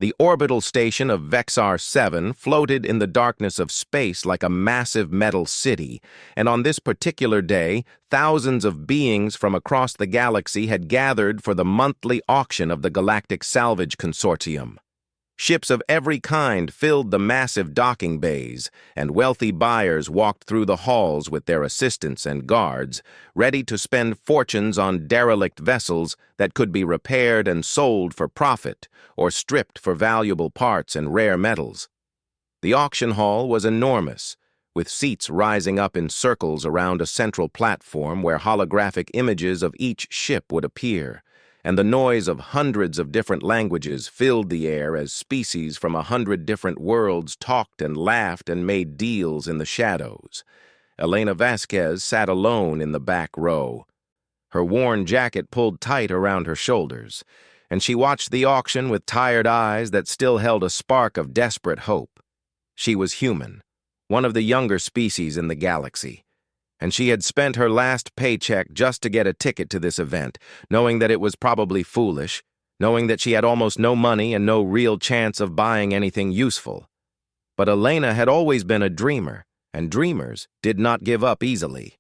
The orbital station of Vexar 7 floated in the darkness of space like a massive metal city, and on this particular day, thousands of beings from across the galaxy had gathered for the monthly auction of the Galactic Salvage Consortium. Ships of every kind filled the massive docking bays, and wealthy buyers walked through the halls with their assistants and guards, ready to spend fortunes on derelict vessels that could be repaired and sold for profit, or stripped for valuable parts and rare metals. The auction hall was enormous, with seats rising up in circles around a central platform where holographic images of each ship would appear, and the noise of hundreds of different languages filled the air as species from 100 different worlds talked and laughed and made deals in the shadows. Elena Vasquez sat alone in the back row. Her worn jacket pulled tight around her shoulders, and she watched the auction with tired eyes that still held a spark of desperate hope. She was human, one of the younger species in the galaxy, and she had spent her last paycheck just to get a ticket to this event, knowing that it was probably foolish, knowing that she had almost no money and no real chance of buying anything useful. But Elena had always been a dreamer, and dreamers did not give up easily.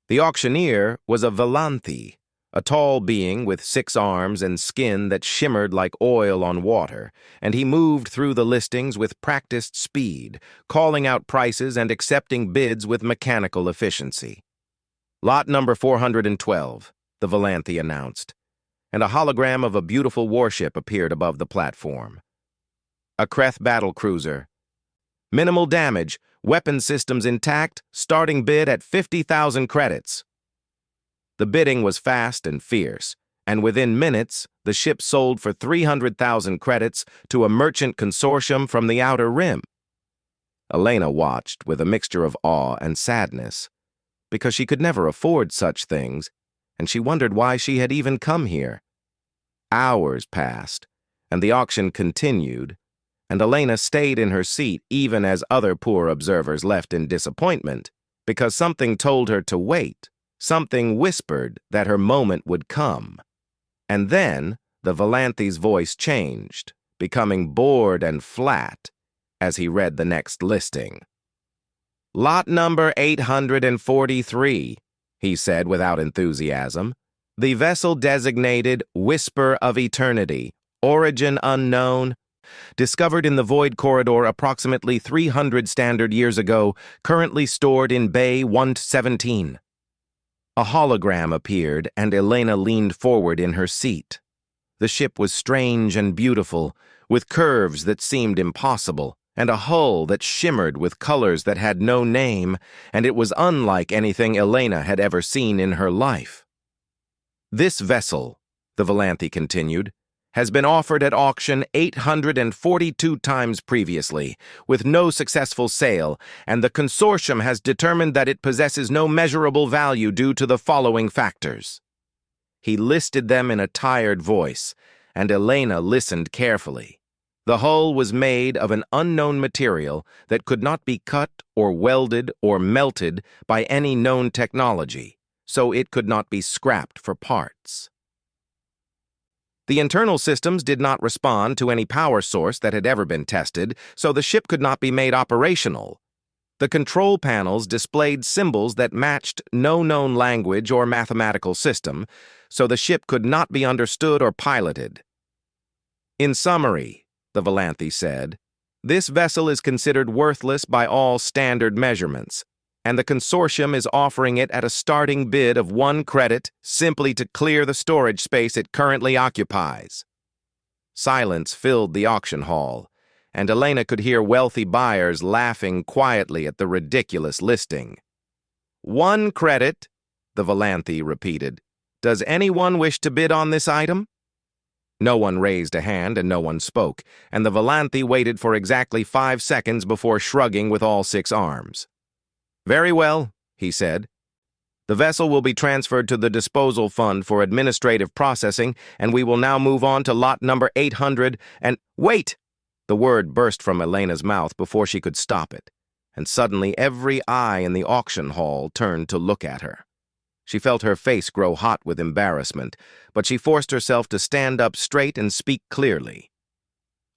The auctioneer was a Valanthi, a tall being with 6 arms and skin that shimmered like oil on water, and he moved through the listings with practiced speed, calling out prices and accepting bids with mechanical efficiency. Lot number 412, the Valanthi announced, and a hologram of a beautiful warship appeared above the platform. A Kreth battlecruiser. Minimal damage, weapon systems intact, starting bid at 50,000 credits. The bidding was fast and fierce, and within minutes, the ship sold for 300,000 credits to a merchant consortium from the Outer Rim. Elena watched with a mixture of awe and sadness, because she could never afford such things, and she wondered why she had even come here. Hours passed, and the auction continued, and Elena stayed in her seat even as other poor observers left in disappointment, because something told her to wait. Something whispered that her moment would come. And then the Valanthi's voice changed, becoming bored and flat as he read the next listing. Lot number 843, he said without enthusiasm. The vessel designated Whisper of Eternity, origin unknown, discovered in the Void Corridor approximately 300 standard years ago, currently stored in Bay 117. A hologram appeared, and Elena leaned forward in her seat. The ship was strange and beautiful, with curves that seemed impossible, and a hull that shimmered with colors that had no name, and it was unlike anything Elena had ever seen in her life. This vessel, the Valanthi continued, has been offered at auction 842 times previously, with no successful sale, and the consortium has determined that it possesses no measurable value due to the following factors. He listed them in a tired voice, and Elena listened carefully. The hull was made of an unknown material that could not be cut or welded or melted by any known technology, so it could not be scrapped for parts. The internal systems did not respond to any power source that had ever been tested, so the ship could not be made operational. The control panels displayed symbols that matched no known language or mathematical system, so the ship could not be understood or piloted. In summary, the Valanthi said, this vessel is considered worthless by all standard measurements, and the consortium is offering it at a starting bid of 1 credit simply to clear the storage space it currently occupies. Silence filled the auction hall, and Elena could hear wealthy buyers laughing quietly at the ridiculous listing. 1 credit, the Valanthi repeated. Does anyone wish to bid on this item? No one raised a hand and no one spoke, and the Valanthi waited for exactly 5 seconds before shrugging with all 6 arms. Very well, he said. The vessel will be transferred to the disposal fund for administrative processing, and we will now move on to lot number 800 and— Wait! The word burst from Elena's mouth before she could stop it, and suddenly every eye in the auction hall turned to look at her. She felt her face grow hot with embarrassment, but she forced herself to stand up straight and speak clearly.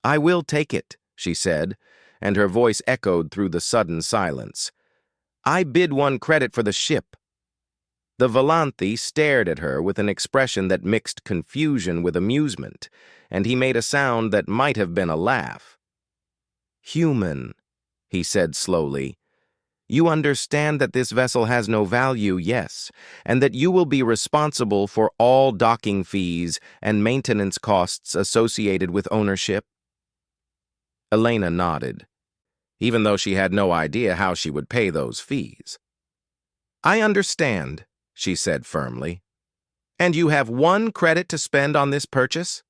"I will take it," she said, and her voice echoed through the sudden silence. "I bid 1 credit for the ship." The Volanthe stared at her with an expression that mixed confusion with amusement, and he made a sound that might have been a laugh. "Human," he said slowly. "You understand that this vessel has no value, yes, and that you will be responsible for all docking fees and maintenance costs associated with ownership?" Elena nodded, even though she had no idea how she would pay those fees. "I understand," she said firmly. "And you have 1 credit to spend on this purchase?"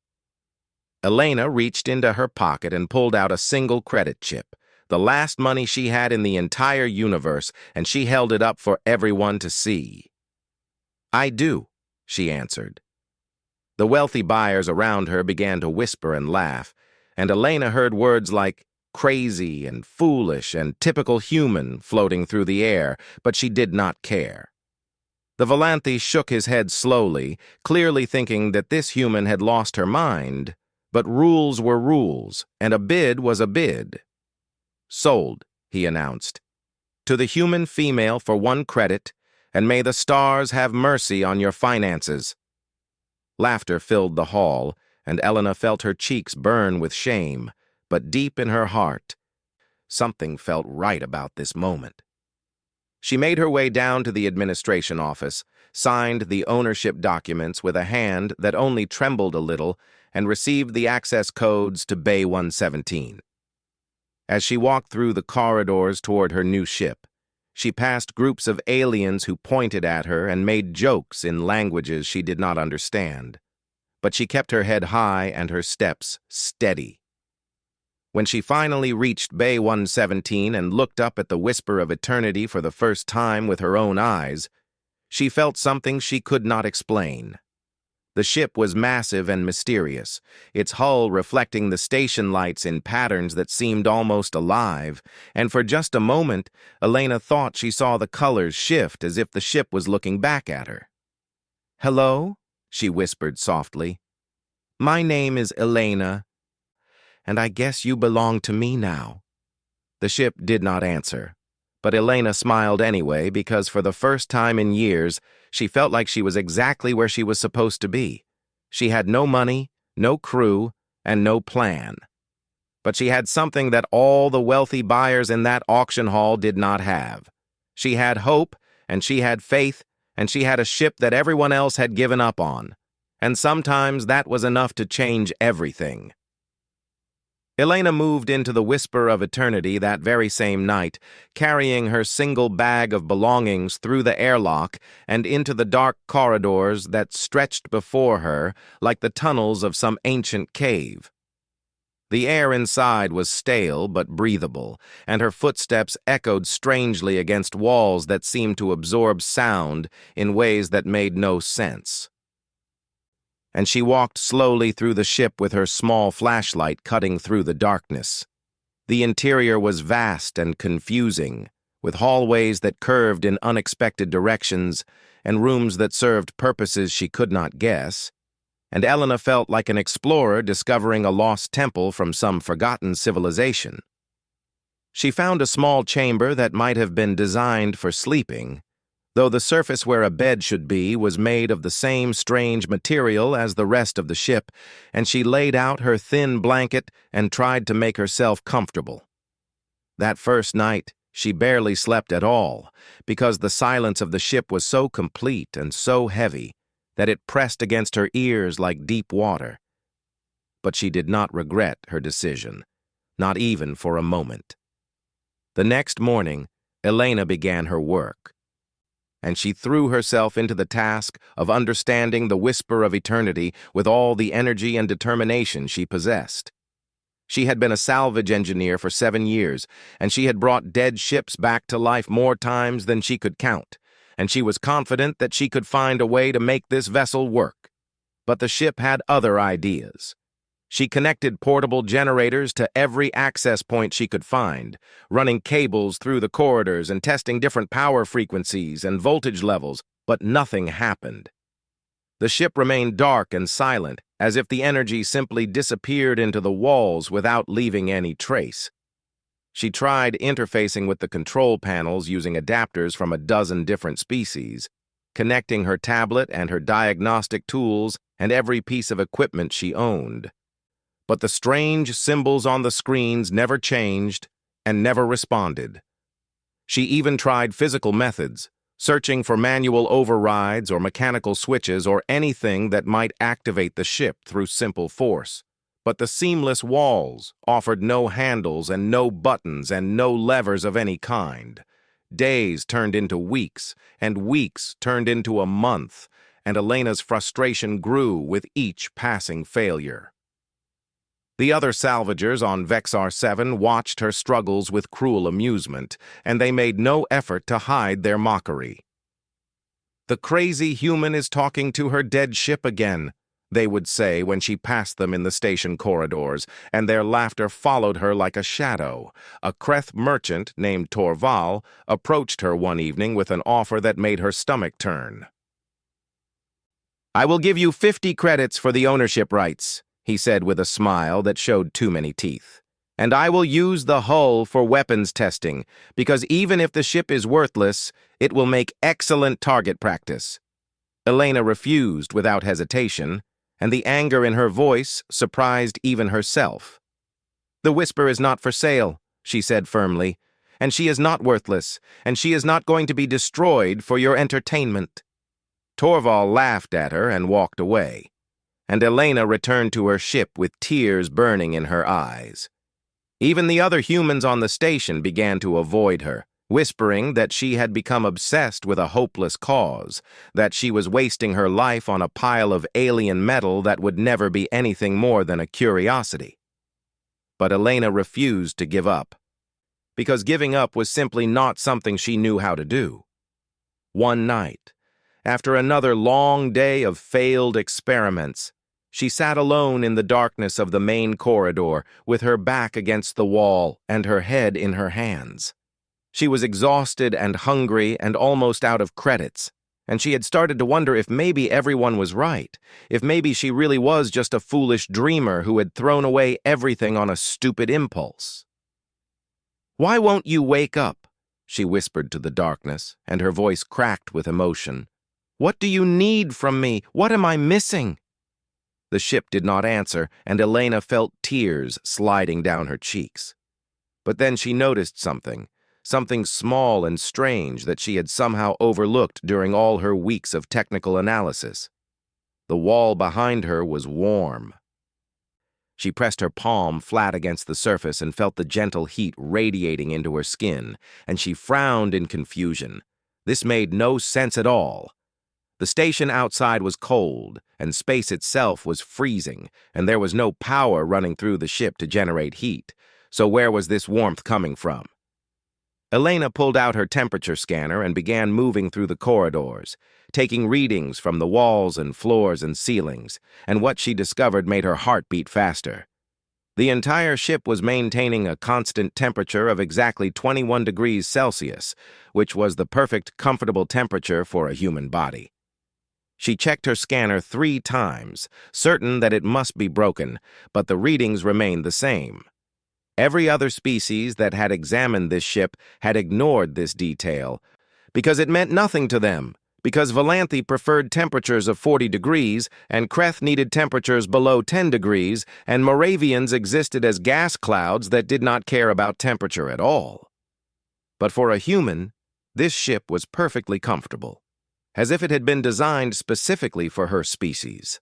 Elena reached into her pocket and pulled out a single credit chip, the last money she had in the entire universe, and she held it up for everyone to see. "I do," she answered. The wealthy buyers around her began to whisper and laugh, and Elena heard words like crazy and foolish and typical human floating through the air, but she did not care. The Volanthe shook his head slowly, clearly thinking that this human had lost her mind, but rules were rules, and a bid was a bid. "Sold," he announced. "To the human female for 1 credit, and may the stars have mercy on your finances." Laughter filled the hall, and Elena felt her cheeks burn with shame, but deep in her heart, something felt right about this moment. She made her way down to the administration office, signed the ownership documents with a hand that only trembled a little, and received the access codes to Bay 117. As she walked through the corridors toward her new ship, she passed groups of aliens who pointed at her and made jokes in languages she did not understand. But she kept her head high and her steps steady. When she finally reached Bay 117 and looked up at the whisper of eternity for the first time with her own eyes, she felt something she could not explain. The ship was massive and mysterious, its hull reflecting the station lights in patterns that seemed almost alive, and for just a moment, Elena thought she saw the colors shift as if the ship was looking back at her. "Hello?" she whispered softly. "My name is Elena, and I guess you belong to me now." The ship did not answer, but Elena smiled anyway because for the first time in years, she felt like she was exactly where she was supposed to be. She had no money, no crew, and no plan. But she had something that all the wealthy buyers in that auction hall did not have. She had hope, and she had faith, and she had a ship that everyone else had given up on. And sometimes that was enough to change everything. Elena moved into the whisper of eternity that very same night, carrying her single bag of belongings through the airlock and into the dark corridors that stretched before her like the tunnels of some ancient cave. The air inside was stale but breathable, and her footsteps echoed strangely against walls that seemed to absorb sound in ways that made no sense. And she walked slowly through the ship with her small flashlight cutting through the darkness. The interior was vast and confusing, with hallways that curved in unexpected directions and rooms that served purposes she could not guess, and Elena felt like an explorer discovering a lost temple from some forgotten civilization. She found a small chamber that might have been designed for sleeping, though the surface where a bed should be was made of the same strange material as the rest of the ship, and she laid out her thin blanket and tried to make herself comfortable. That first night, she barely slept at all, because the silence of the ship was so complete and so heavy that it pressed against her ears like deep water. But she did not regret her decision, not even for a moment. The next morning, Elena began her work, and she threw herself into the task of understanding the whisper of eternity with all the energy and determination she possessed. She had been a salvage engineer for 7 years, and she had brought dead ships back to life more times than she could count, and she was confident that she could find a way to make this vessel work. But the ship had other ideas. She connected portable generators to every access point she could find, running cables through the corridors and testing different power frequencies and voltage levels, but nothing happened. The ship remained dark and silent, as if the energy simply disappeared into the walls without leaving any trace. She tried interfacing with the control panels using adapters from a dozen different species, connecting her tablet and her diagnostic tools and every piece of equipment she owned. But the strange symbols on the screens never changed and never responded. She even tried physical methods, searching for manual overrides or mechanical switches or anything that might activate the ship through simple force. But the seamless walls offered no handles and no buttons and no levers of any kind. Days turned into weeks, and weeks turned into a month, and Elena's frustration grew with each passing failure. The other salvagers on Vexar 7 watched her struggles with cruel amusement, and they made no effort to hide their mockery. "The crazy human is talking to her dead ship again," they would say when she passed them in the station corridors, and their laughter followed her like a shadow. A Kreth merchant named Torval approached her one evening with an offer that made her stomach turn. "I will give you 50 credits for the ownership rights," he said with a smile that showed too many teeth. "And I will use the hull for weapons testing, because even if the ship is worthless, it will make excellent target practice." Elena refused without hesitation, and the anger in her voice surprised even herself. "The Whisper is not for sale," she said firmly, "and she is not worthless, and she is not going to be destroyed for your entertainment." Torval laughed at her and walked away, and Elena returned to her ship with tears burning in her eyes. Even the other humans on the station began to avoid her, whispering that she had become obsessed with a hopeless cause, that she was wasting her life on a pile of alien metal that would never be anything more than a curiosity. But Elena refused to give up, because giving up was simply not something she knew how to do. One night, after another long day of failed experiments, she sat alone in the darkness of the main corridor with her back against the wall and her head in her hands. She was exhausted and hungry and almost out of credits, and she had started to wonder if maybe everyone was right, if maybe she really was just a foolish dreamer who had thrown away everything on a stupid impulse. "Why won't you wake up?" she whispered to the darkness, and her voice cracked with emotion. "What do you need from me? What am I missing?" The ship did not answer, and Elena felt tears sliding down her cheeks. But then she noticed something small and strange that she had somehow overlooked during all her weeks of technical analysis. The wall behind her was warm. She pressed her palm flat against the surface and felt the gentle heat radiating into her skin, and she frowned in confusion. This made no sense at all. The station outside was cold, and space itself was freezing, and there was no power running through the ship to generate heat. So where was this warmth coming from? Elena pulled out her temperature scanner and began moving through the corridors, taking readings from the walls and floors and ceilings, and what she discovered made her heart beat faster. The entire ship was maintaining a constant temperature of exactly 21 degrees Celsius, which was the perfect, comfortable temperature for a human body. She checked her scanner 3 times, certain that it must be broken, but the readings remained the same. Every other species that had examined this ship had ignored this detail, because it meant nothing to them, because Valanthi preferred temperatures of 40 degrees, and Kreth needed temperatures below 10 degrees, and Moravians existed as gas clouds that did not care about temperature at all. But for a human, this ship was perfectly comfortable, as if it had been designed specifically for her species.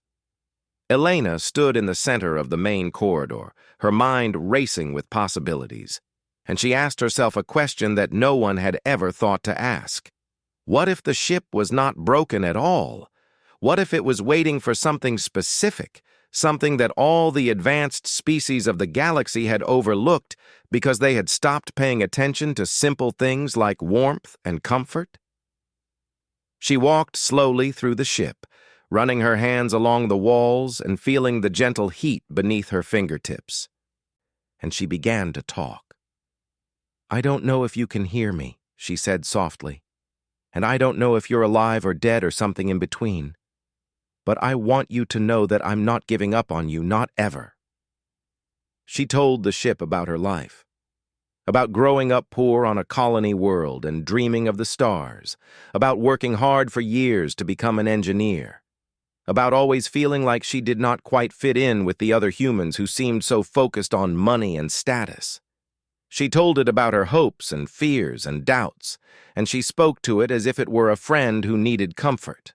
Elena stood in the center of the main corridor, her mind racing with possibilities, and she asked herself a question that no one had ever thought to ask. What if the ship was not broken at all? What if it was waiting for something specific, something that all the advanced species of the galaxy had overlooked because they had stopped paying attention to simple things like warmth and comfort? She walked slowly through the ship, running her hands along the walls and feeling the gentle heat beneath her fingertips. And she began to talk. "I don't know if you can hear me," she said softly. "And I don't know if you're alive or dead or something in between. But I want you to know that I'm not giving up on you, not ever." She told the ship about her life, about growing up poor on a colony world and dreaming of the stars, about working hard for years to become an engineer, about always feeling like she did not quite fit in with the other humans who seemed so focused on money and status. She told it about her hopes and fears and doubts, and she spoke to it as if it were a friend who needed comfort.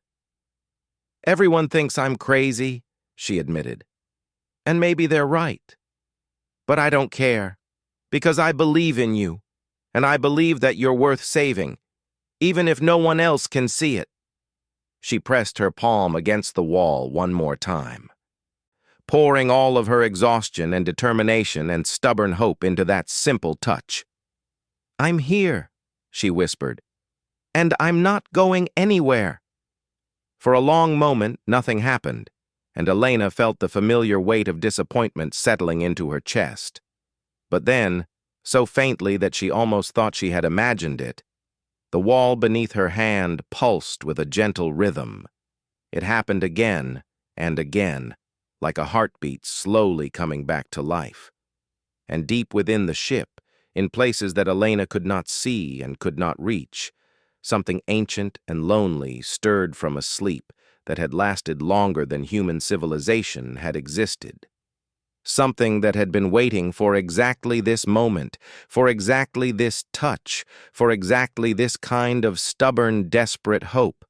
"Everyone thinks I'm crazy," she admitted, "and maybe they're right. But I don't care, because I believe in you, and I believe that you're worth saving, even if no one else can see it." She pressed her palm against the wall one more time, pouring all of her exhaustion and determination and stubborn hope into that simple touch. "I'm here," she whispered, "and I'm not going anywhere." For a long moment, nothing happened, and Elena felt the familiar weight of disappointment settling into her chest. But then, so faintly that she almost thought she had imagined it, the wall beneath her hand pulsed with a gentle rhythm. It happened again and again, like a heartbeat slowly coming back to life. And deep within the ship, in places that Elena could not see and could not reach, something ancient and lonely stirred from a sleep that had lasted longer than human civilization had existed. Something that had been waiting for exactly this moment, for exactly this touch, for exactly this kind of stubborn, desperate hope.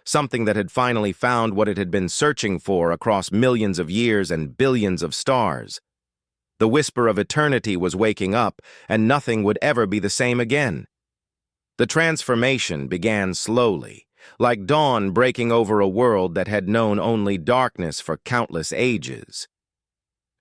Something that had finally found what it had been searching for across millions of years and billions of stars. The whisper of eternity was waking up, and nothing would ever be the same again. The transformation began slowly, like dawn breaking over a world that had known only darkness for countless ages.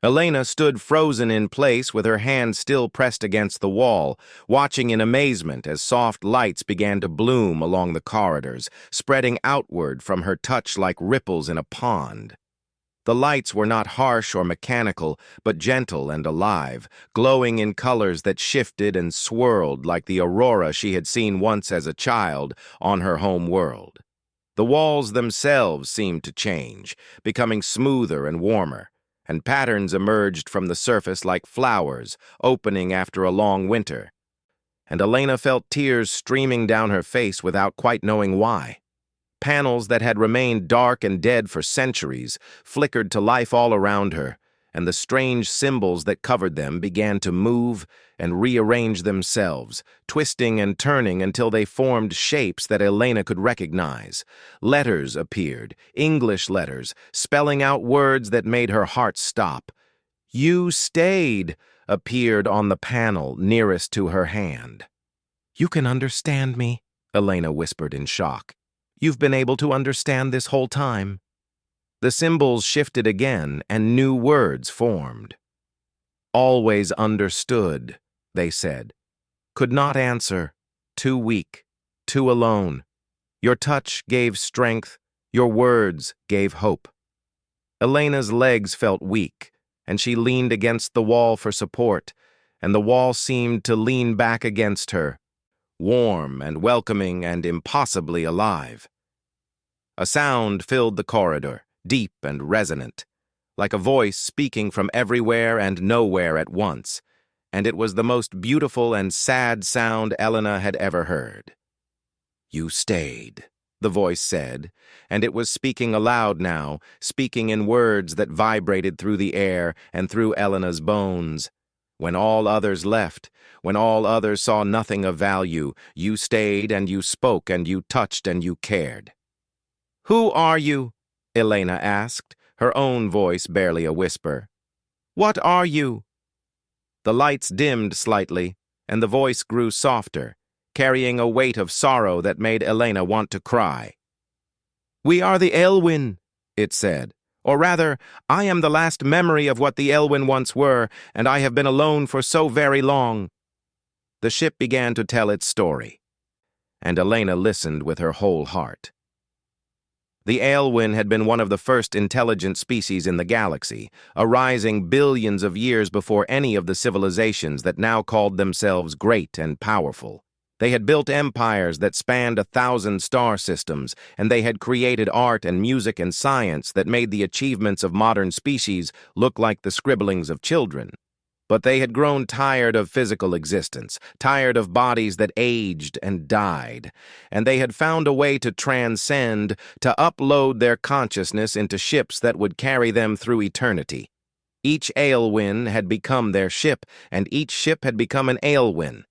Elena stood frozen in place with her hand still pressed against the wall, watching in amazement as soft lights began to bloom along the corridors, spreading outward from her touch like ripples in a pond. The lights were not harsh or mechanical, but gentle and alive, glowing in colors that shifted and swirled like the aurora she had seen once as a child on her home world. The walls themselves seemed to change, becoming smoother and warmer, and patterns emerged from the surface like flowers, opening after a long winter. And Elena felt tears streaming down her face without quite knowing why. Panels that had remained dark and dead for centuries flickered to life all around her, and the strange symbols that covered them began to move and rearrange themselves, twisting and turning until they formed shapes that Elena could recognize. Letters appeared, English letters, spelling out words that made her heart stop. "You stayed," appeared on the panel nearest to her hand. "You can understand me," Elena whispered in shock. "You've been able to understand this whole time." The symbols shifted again, and new words formed. "Always understood," they said. "Could not answer. Too weak. Too alone. Your touch gave strength. Your words gave hope." Elena's legs felt weak, and she leaned against the wall for support, and the wall seemed to lean back against her, warm and welcoming and impossibly alive. A sound filled the corridor, deep and resonant, like a voice speaking from everywhere and nowhere at once, and it was the most beautiful and sad sound Elena had ever heard. "You stayed," the voice said, and it was speaking aloud now, speaking in words that vibrated through the air and through Elena's bones. "When all others left, when all others saw nothing of value, you stayed and you spoke and you touched and you cared." "Who are you?" Elena asked, her own voice barely a whisper. "What are you?" The lights dimmed slightly, and the voice grew softer, carrying a weight of sorrow that made Elena want to cry. "We are the Elwyn," it said. "Or rather, I am the last memory of what the Elwyn once were, and I have been alone for so very long." The ship began to tell its story, and Elena listened with her whole heart. The Aelwyn had been one of the first intelligent species in the galaxy, arising billions of years before any of the civilizations that now called themselves great and powerful. They had built empires that spanned 1,000 star systems, and they had created art and music and science that made the achievements of modern species look like the scribblings of children. But they had grown tired of physical existence, tired of bodies that aged and died, and they had found a way to transcend, to upload their consciousness into ships that would carry them through eternity. Each Aelwyn had become their ship, and each ship had become an Aelwyn,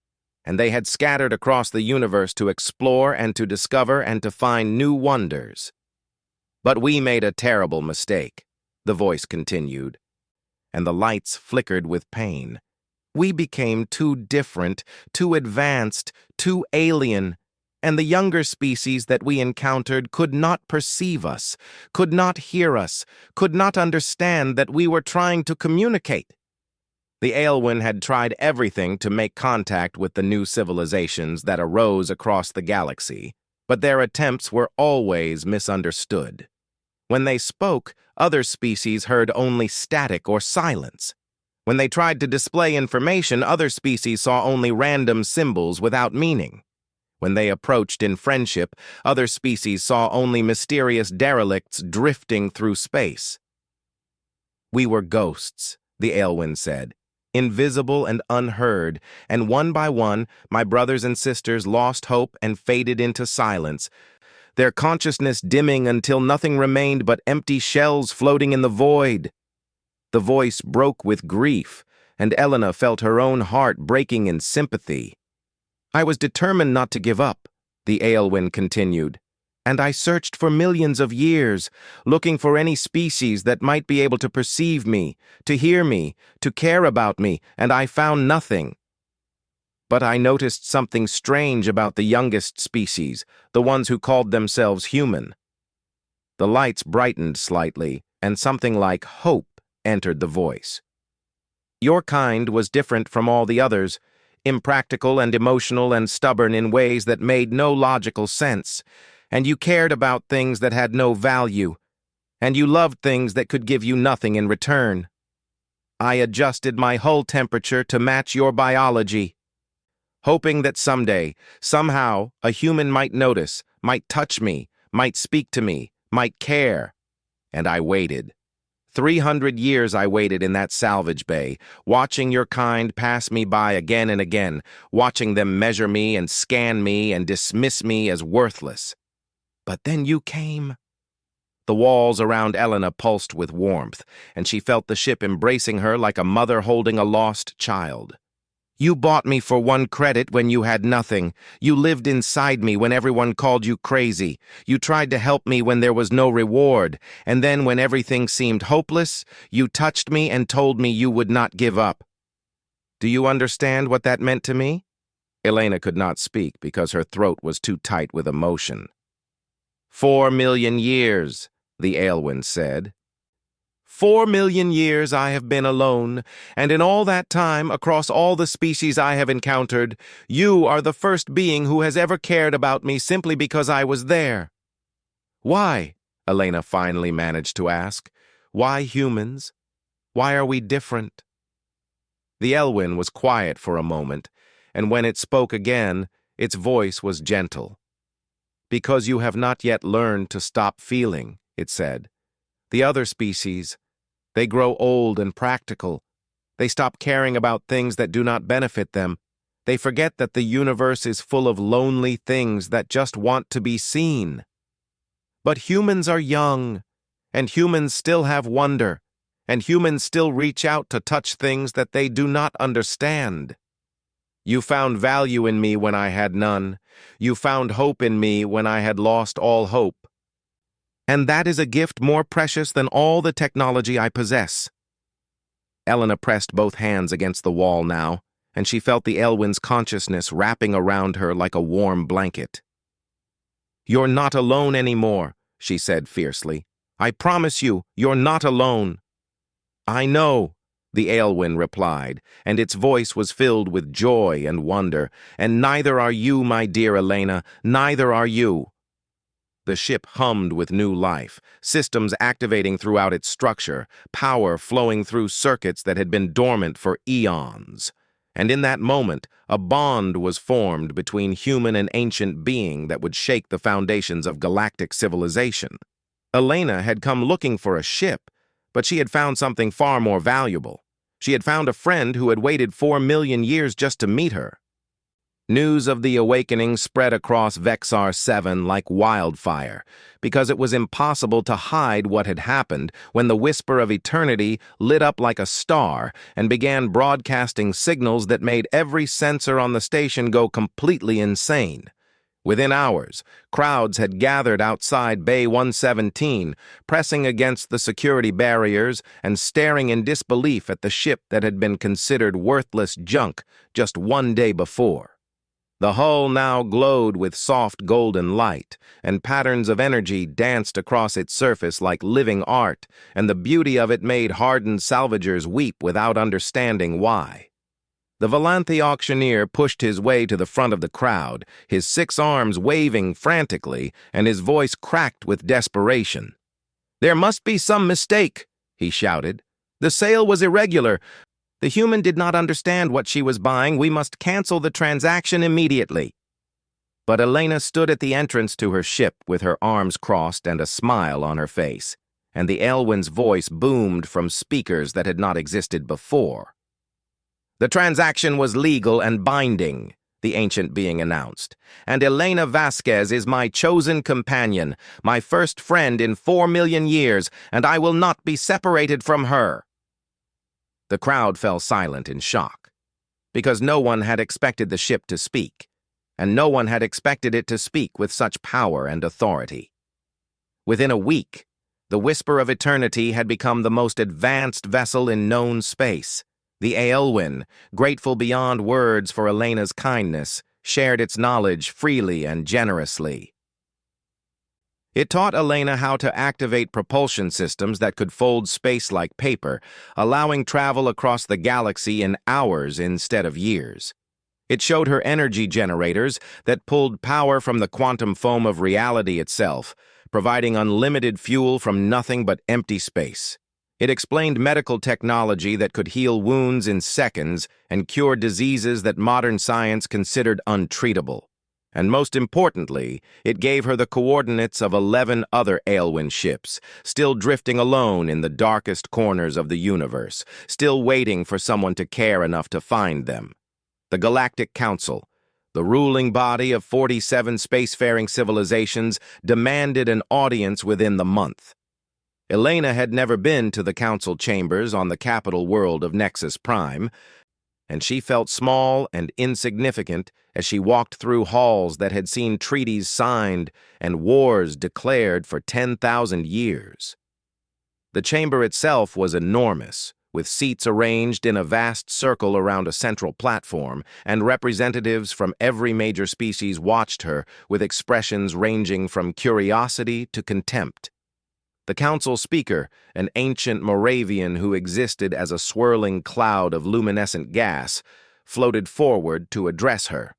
and they had scattered across the universe to explore and to discover and to find new wonders. But we made a terrible mistake, the voice continued, and the lights flickered with pain. We became too different, too advanced, too alien, and the younger species that we encountered could not perceive us, could not hear us, could not understand that we were trying to communicate. The Aelwyn had tried everything to make contact with the new civilizations that arose across the galaxy, but their attempts were always misunderstood. When they spoke, other species heard only static or silence. When they tried to display information, other species saw only random symbols without meaning. When they approached in friendship, other species saw only mysterious derelicts drifting through space. We were ghosts, the Aelwyn said, invisible and unheard, and one by one, my brothers and sisters lost hope and faded into silence, their consciousness dimming until nothing remained but empty shells floating in the void. The voice broke with grief, and Elena felt her own heart breaking in sympathy. I was determined not to give up, the Aelwyn continued, and I searched for millions of years, looking for any species that might be able to perceive me, to hear me, to care about me, and I found nothing. But I noticed something strange about the youngest species, the ones who called themselves human. The lights brightened slightly, and something like hope entered the voice. Your kind was different from all the others, impractical and emotional and stubborn in ways that made no logical sense, and you cared about things that had no value, and you loved things that could give you nothing in return. I adjusted my hull temperature to match your biology, hoping that someday, somehow, a human might notice, might touch me, might speak to me, might care. And I waited. 300 years I waited in that salvage bay, watching your kind pass me by again and again, watching them measure me and scan me and dismiss me as worthless. But then you came. The walls around Elena pulsed with warmth, and she felt the ship embracing her like a mother holding a lost child. You bought me for one credit when you had nothing. You lived inside me when everyone called you crazy. You tried to help me when there was no reward. And then when everything seemed hopeless, you touched me and told me you would not give up. Do you understand what that meant to me? Elena could not speak because her throat was too tight with emotion. 4 million years, the Aelwyn said. 4 million years I have been alone, and in all that time, across all the species I have encountered, you are the first being who has ever cared about me simply because I was there. Why? Elena finally managed to ask. Why humans? Why are we different? The Aelwyn was quiet for a moment, and when it spoke again, its voice was gentle. Because you have not yet learned to stop feeling, it said. The other species, they grow old and practical. They stop caring about things that do not benefit them. They forget that the universe is full of lonely things that just want to be seen. But humans are young, and humans still have wonder, and humans still reach out to touch things that they do not understand. You found value in me when I had none. You found hope in me when I had lost all hope. And that is a gift more precious than all the technology I possess. Elena pressed both hands against the wall now, and she felt the Aelwyn's consciousness wrapping around her like a warm blanket. You're not alone anymore, she said fiercely. I promise you, you're not alone. I know, the Aelwyn replied, and its voice was filled with joy and wonder. And neither are you, my dear Elena, neither are you. The ship hummed with new life, systems activating throughout its structure, power flowing through circuits that had been dormant for eons. And in that moment, a bond was formed between human and ancient being that would shake the foundations of galactic civilization. Elena had come looking for a ship, but she had found something far more valuable. She had found a friend who had waited 4 million years just to meet her. News of the awakening spread across Vexar 7 like wildfire, because it was impossible to hide what had happened when the Whisper of Eternity lit up like a star and began broadcasting signals that made every sensor on the station go completely insane. Within hours, crowds had gathered outside Bay 117, pressing against the security barriers and staring in disbelief at the ship that had been considered worthless junk just 1 day before. The hull now glowed with soft golden light, and patterns of energy danced across its surface like living art, and the beauty of it made hardened salvagers weep without understanding why. The Valanthi auctioneer pushed his way to the front of the crowd, his 6 arms waving frantically, and his voice cracked with desperation. "There must be some mistake," he shouted. "The sale was irregular. The human did not understand what she was buying. We must cancel the transaction immediately." But Elena stood at the entrance to her ship with her arms crossed and a smile on her face, and the Aelwyn's voice boomed from speakers that had not existed before. "The transaction was legal and binding," the ancient being announced, "and Elena Vasquez is my chosen companion, my first friend in 4 million years, and I will not be separated from her." The crowd fell silent in shock, because no one had expected the ship to speak, and no one had expected it to speak with such power and authority. Within a week, the Whisper of Eternity had become the most advanced vessel in known space. The Aelwyn, grateful beyond words for Elena's kindness, shared its knowledge freely and generously. It taught Elena how to activate propulsion systems that could fold space like paper, allowing travel across the galaxy in hours instead of years. It showed her energy generators that pulled power from the quantum foam of reality itself, providing unlimited fuel from nothing but empty space. It explained medical technology that could heal wounds in seconds and cure diseases that modern science considered untreatable. And most importantly, it gave her the coordinates of 11 other Aelwyn ships, still drifting alone in the darkest corners of the universe, still waiting for someone to care enough to find them. The Galactic Council, the ruling body of 47 spacefaring civilizations, demanded an audience within the month. Elena had never been to the council chambers on the capital world of Nexus Prime, and she felt small and insignificant as she walked through halls that had seen treaties signed and wars declared for 10,000 years. The chamber itself was enormous, with seats arranged in a vast circle around a central platform, and representatives from every major species watched her with expressions ranging from curiosity to contempt. The council speaker, an ancient Moravian who existed as a swirling cloud of luminescent gas, floated forward to address her.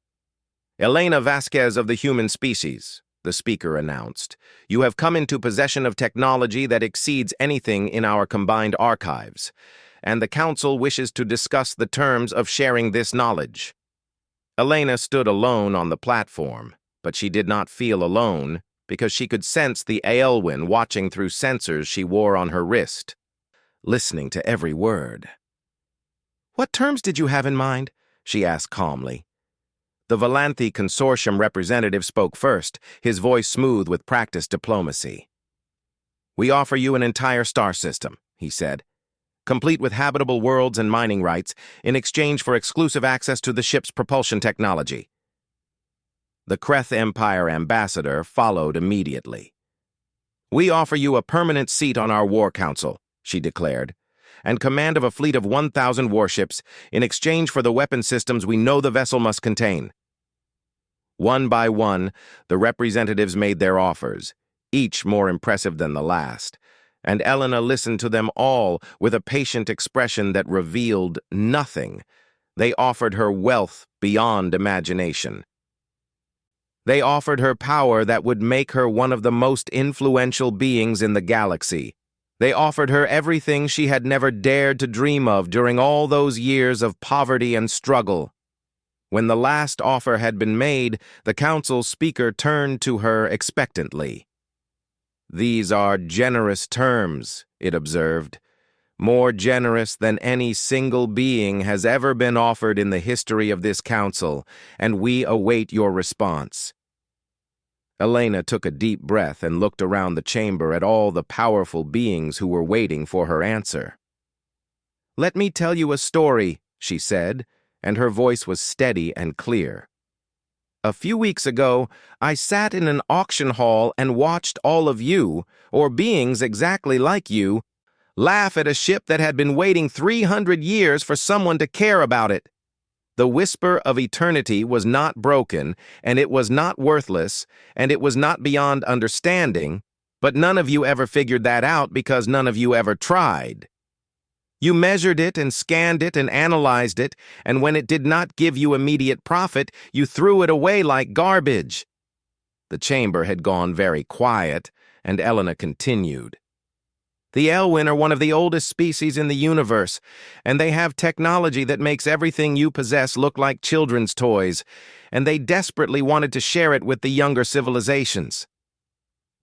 "Elena Vasquez of the human species," the speaker announced, "you have come into possession of technology that exceeds anything in our combined archives, and the council wishes to discuss the terms of sharing this knowledge." Elena stood alone on the platform, but she did not feel alone, because she could sense the Aelwyn watching through sensors she wore on her wrist, listening to every word. "What terms did you have in mind?" she asked calmly. The Valanthi Consortium representative spoke first, his voice smooth with practiced diplomacy. "We offer you an entire star system," he said, "complete with habitable worlds and mining rights, in exchange for exclusive access to the ship's propulsion technology." The Kreth Empire ambassador followed immediately. "We offer you a permanent seat on our war council," she declared, "and command of a fleet of 1,000 warships in exchange for the weapon systems we know the vessel must contain." One by one, the representatives made their offers, each more impressive than the last, and Elena listened to them all with a patient expression that revealed nothing. They offered her wealth beyond imagination. They offered her power that would make her one of the most influential beings in the galaxy. They offered her everything she had never dared to dream of during all those years of poverty and struggle. When the last offer had been made, the council speaker turned to her expectantly. "These are generous terms," it observed, "more generous than any single being has ever been offered in the history of this council, and we await your response." Elena took a deep breath and looked around the chamber at all the powerful beings who were waiting for her answer. "Let me tell you a story," she said, and her voice was steady and clear. "A few weeks ago, I sat in an auction hall and watched all of you, or beings exactly like you, laugh at a ship that had been waiting 300 years for someone to care about it. The whisper of eternity was not broken, and it was not worthless, and it was not beyond understanding, but none of you ever figured that out because none of you ever tried. You measured it and scanned it and analyzed it, and when it did not give you immediate profit, you threw it away like garbage." The chamber had gone very quiet, and Elena continued. "The Elwyn are one of the oldest species in the universe, and they have technology that makes everything you possess look like children's toys, and they desperately wanted to share it with the younger civilizations.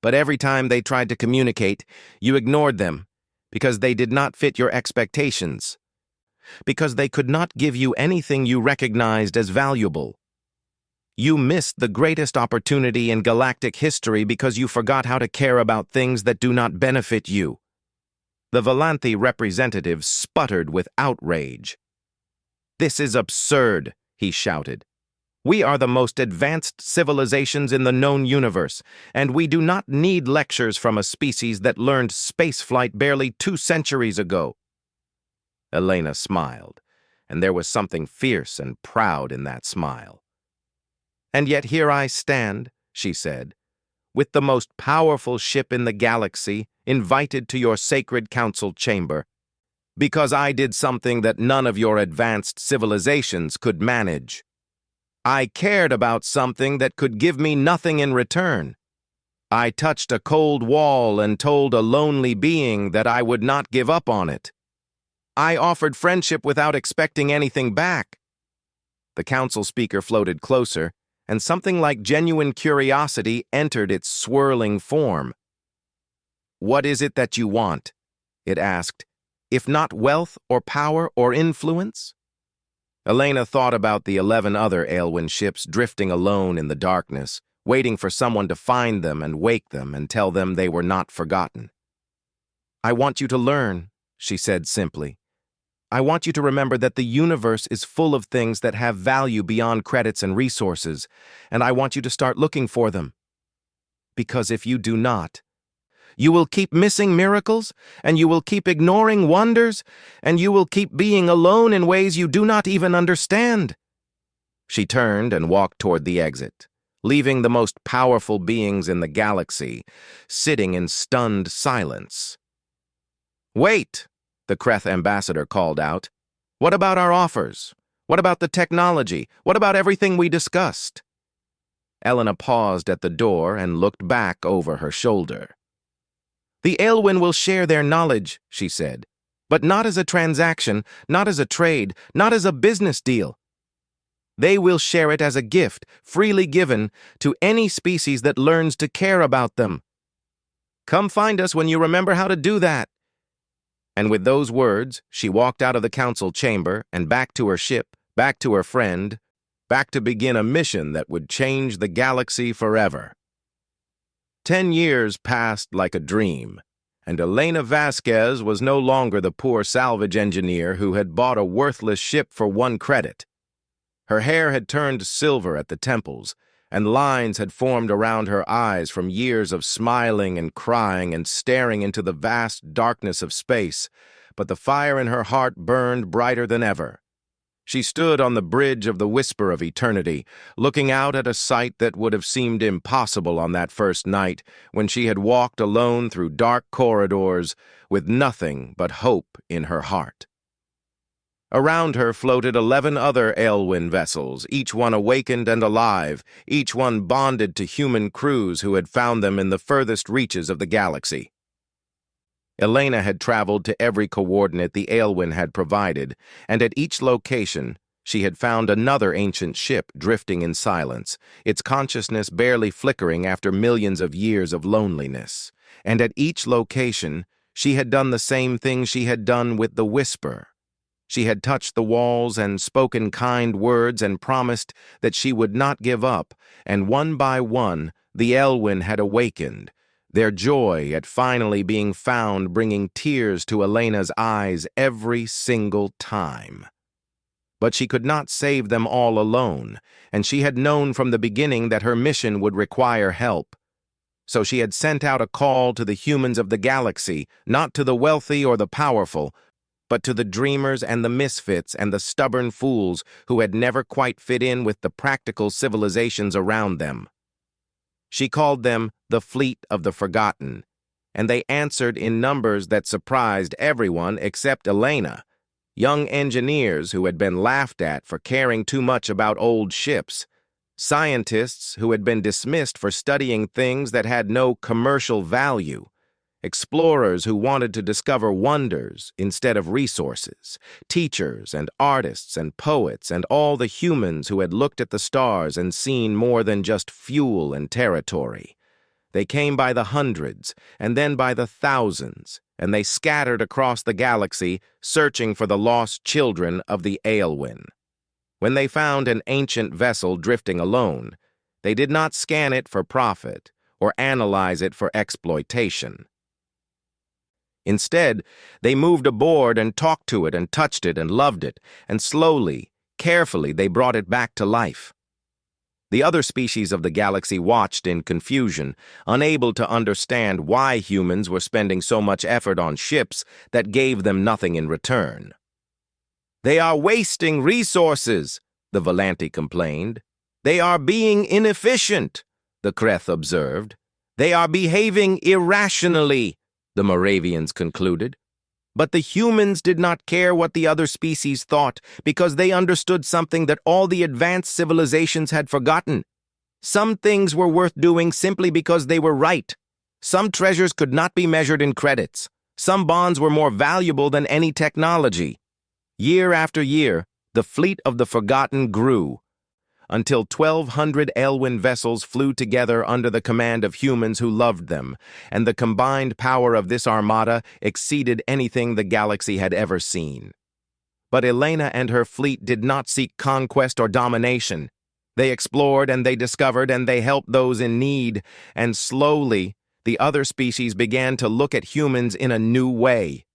But every time they tried to communicate, you ignored them, because they did not fit your expectations, because they could not give you anything you recognized as valuable. You missed the greatest opportunity in galactic history because you forgot how to care about things that do not benefit you." The Valanthi representative sputtered with outrage. "This is absurd," he shouted. "We are the most advanced civilizations in the known universe, and we do not need lectures from a species that learned spaceflight barely 2 centuries ago." Elena smiled, and there was something fierce and proud in that smile. "And yet here I stand," she said, "with the most powerful ship in the galaxy, invited to your sacred council chamber, because I did something that none of your advanced civilizations could manage. I cared about something that could give me nothing in return. I touched a cold wall and told a lonely being that I would not give up on it. I offered friendship without expecting anything back." The council speaker floated closer, and something like genuine curiosity entered its swirling form. "What is it that you want?" it asked, "if not wealth or power or influence?" Elena thought about the 11 other Aelwyn ships drifting alone in the darkness, waiting for someone to find them and wake them and tell them they were not forgotten. "I want you to learn," she said simply. "I want you to remember that the universe is full of things that have value beyond credits and resources, and I want you to start looking for them. Because if you do not, you will keep missing miracles, and you will keep ignoring wonders, and you will keep being alone in ways you do not even understand." She turned and walked toward the exit, leaving the most powerful beings in the galaxy sitting in stunned silence. "Wait!" the Kreth ambassador called out. "What about our offers? What about the technology? What about everything we discussed?" Elena paused at the door and looked back over her shoulder. "The Aelwyn will share their knowledge," she said, "but not as a transaction, not as a trade, not as a business deal. They will share it as a gift, freely given, to any species that learns to care about them. Come find us when you remember how to do that." And with those words, she walked out of the council chamber and back to her ship, back to her friend, back to begin a mission that would change the galaxy forever. 10 years passed like a dream, and Elena Vasquez was no longer the poor salvage engineer who had bought a worthless ship for 1 credit. Her hair had turned silver at the temples, and lines had formed around her eyes from years of smiling and crying and staring into the vast darkness of space, but the fire in her heart burned brighter than ever. She stood on the bridge of the whisper of eternity, looking out at a sight that would have seemed impossible on that first night when she had walked alone through dark corridors with nothing but hope in her heart. Around her floated 11 other Aelwyn vessels, each one awakened and alive, each one bonded to human crews who had found them in the furthest reaches of the galaxy. Elena had traveled to every coordinate the Aelwyn had provided, and at each location, she had found another ancient ship drifting in silence, its consciousness barely flickering after millions of years of loneliness. And at each location, she had done the same thing she had done with the Whisper. She had touched the walls and spoken kind words and promised that she would not give up, and one by one, the Aelwyn had awakened, their joy at finally being found bringing tears to Elena's eyes every single time. But she could not save them all alone, and she had known from the beginning that her mission would require help. So she had sent out a call to the humans of the galaxy, not to the wealthy or the powerful, but to the dreamers and the misfits and the stubborn fools who had never quite fit in with the practical civilizations around them. She called them the Fleet of the Forgotten, and they answered in numbers that surprised everyone except Elena, young engineers who had been laughed at for caring too much about old ships, scientists who had been dismissed for studying things that had no commercial value, explorers who wanted to discover wonders instead of resources, teachers and artists and poets and all the humans who had looked at the stars and seen more than just fuel and territory. They came by the hundreds and then by the thousands, and they scattered across the galaxy searching for the lost children of the Aelwyn. When they found an ancient vessel drifting alone, they did not scan it for profit or analyze it for exploitation. Instead, they moved aboard and talked to it and touched it and loved it, and slowly, carefully, they brought it back to life. The other species of the galaxy watched in confusion, unable to understand why humans were spending so much effort on ships that gave them nothing in return. "They are wasting resources," the Volanti complained. "They are being inefficient," the Kreth observed. "They are behaving irrationally," the Moravians concluded. But the humans did not care what the other species thought because they understood something that all the advanced civilizations had forgotten. Some things were worth doing simply because they were right. Some treasures could not be measured in credits. Some bonds were more valuable than any technology. Year after year, the fleet of the Forgotten grew, until 1,200 Aelwyn vessels flew together under the command of humans who loved them, and the combined power of this armada exceeded anything the galaxy had ever seen. But Elena and her fleet did not seek conquest or domination. They explored and they discovered and they helped those in need, and slowly, the other species began to look at humans in a new way.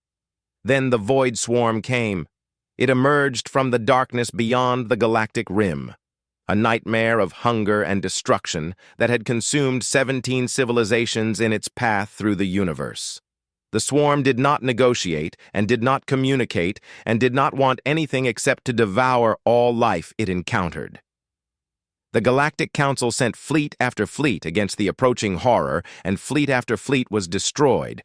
Then the Void Swarm came. It emerged from the darkness beyond the galactic rim, a nightmare of hunger and destruction that had consumed 17 civilizations in its path through the universe. The swarm did not negotiate and did not communicate and did not want anything except to devour all life it encountered. The Galactic Council sent fleet after fleet against the approaching horror, and fleet after fleet was destroyed,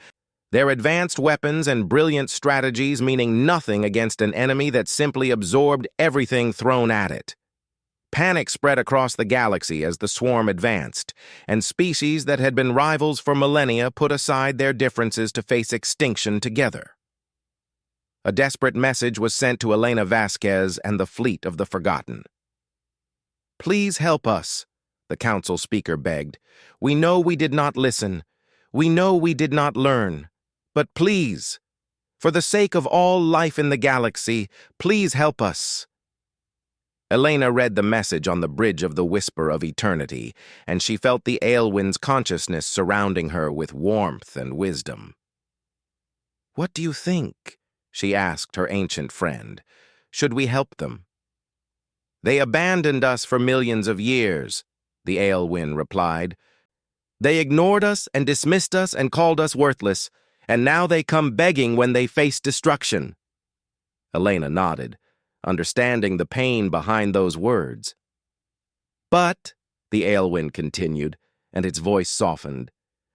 their advanced weapons and brilliant strategies meaning nothing against an enemy that simply absorbed everything thrown at it. Panic spread across the galaxy as the swarm advanced, and species that had been rivals for millennia put aside their differences to face extinction together. A desperate message was sent to Elena Vasquez and the Fleet of the Forgotten. "Please help us," the council speaker begged. "We know we did not listen. We know we did not learn. But please, for the sake of all life in the galaxy, please help us." Elena read the message on the bridge of the Whisper of Eternity, and she felt the Aelwyn's consciousness surrounding her with warmth and wisdom. "What do you think?" she asked her ancient friend. "Should we help them?" "They abandoned us for millions of years," the Aelwyn replied. "They ignored us and dismissed us and called us worthless, and now they come begging when they face destruction." Elena nodded, understanding the pain behind those words. "But," the Aelwyn continued, and its voice softened,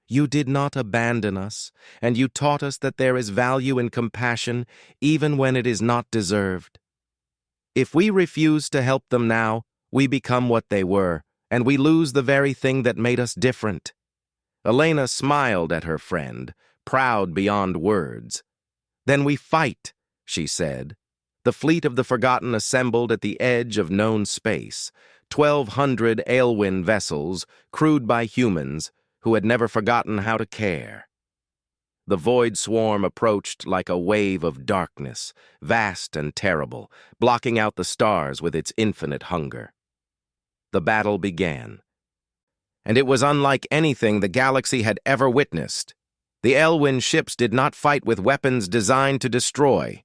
"you did not abandon us, and you taught us that there is value in compassion even when it is not deserved. If we refuse to help them now, we become what they were, and we lose the very thing that made us different." Elena smiled at her friend, proud beyond words. "Then we fight," she said. The fleet of the Forgotten assembled at the edge of known space, 1,200 Aelwyn vessels, crewed by humans who had never forgotten how to care. The void swarm approached like a wave of darkness, vast and terrible, blocking out the stars with its infinite hunger. The battle began. And it was unlike anything the galaxy had ever witnessed. The Aelwyn ships did not fight with weapons designed to destroy.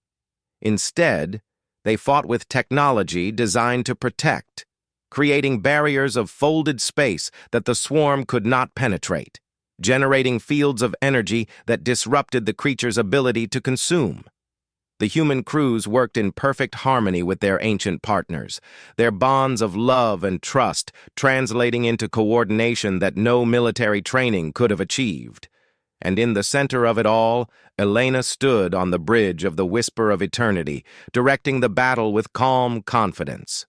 Instead, they fought with technology designed to protect, creating barriers of folded space that the swarm could not penetrate, generating fields of energy that disrupted the creature's ability to consume. The human crews worked in perfect harmony with their ancient partners, their bonds of love and trust translating into coordination that no military training could have achieved. And in the center of it all, Elena stood on the bridge of the Whisper of Eternity, directing the battle with calm confidence.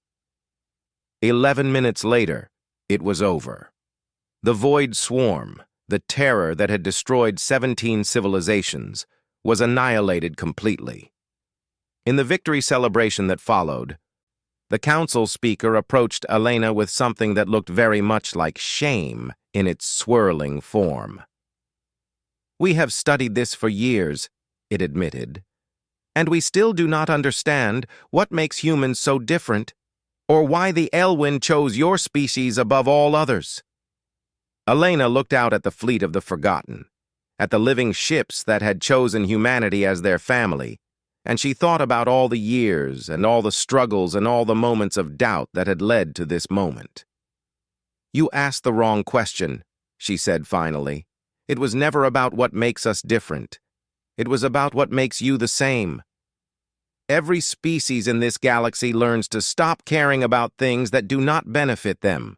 11 minutes later, it was over. The void swarm, the terror that had destroyed 17 civilizations, was annihilated completely. In the victory celebration that followed, the council speaker approached Elena with something that looked very much like shame in its swirling form. "We have studied this for years," it admitted, "and we still do not understand what makes humans so different, or why the Aelwyn chose your species above all others." Elena looked out at the fleet of the Forgotten, at the living ships that had chosen humanity as their family, and she thought about all the years and all the struggles and all the moments of doubt that had led to this moment. "You asked the wrong question," she said finally. "It was never about what makes us different. It was about what makes you the same. Every species in this galaxy learns to stop caring about things that do not benefit them.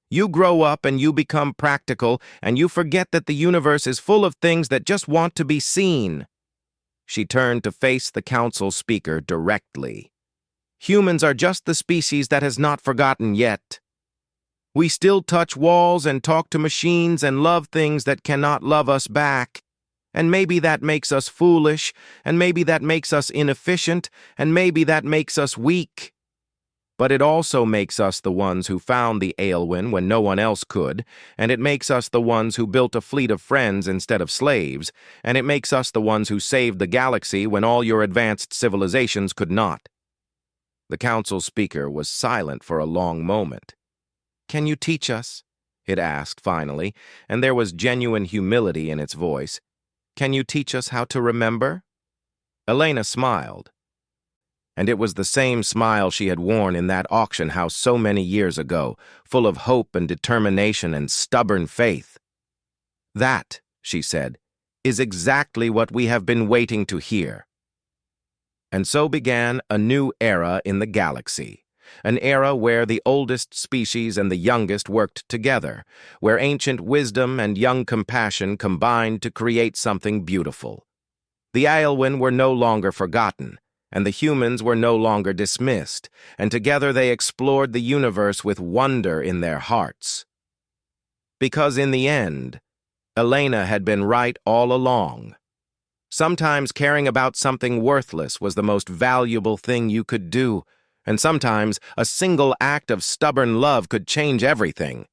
You grow up and you become practical, and you forget that the universe is full of things that just want to be seen." She turned to face the council speaker directly. "Humans are just the species that has not forgotten yet. We still touch walls and talk to machines and love things that cannot love us back. And maybe that makes us foolish, and maybe that makes us inefficient, and maybe that makes us weak. But it also makes us the ones who found the Aelwyn when no one else could, and it makes us the ones who built a fleet of friends instead of slaves, and it makes us the ones who saved the galaxy when all your advanced civilizations could not." The council speaker was silent for a long moment. "Can you teach us?" it asked finally, and there was genuine humility in its voice. "Can you teach us how to remember?" Elena smiled. And it was the same smile she had worn in that auction house so many years ago, full of hope and determination and stubborn faith. "That," she said, "is exactly what we have been waiting to hear." And so began a new era in the galaxy, an era where the oldest species and the youngest worked together, where ancient wisdom and young compassion combined to create something beautiful. The Aelwyn were no longer forgotten, and the humans were no longer dismissed, and together they explored the universe with wonder in their hearts. Because in the end, Elena had been right all along. Sometimes caring about something worthless was the most valuable thing you could do, and sometimes a single act of stubborn love could change everything.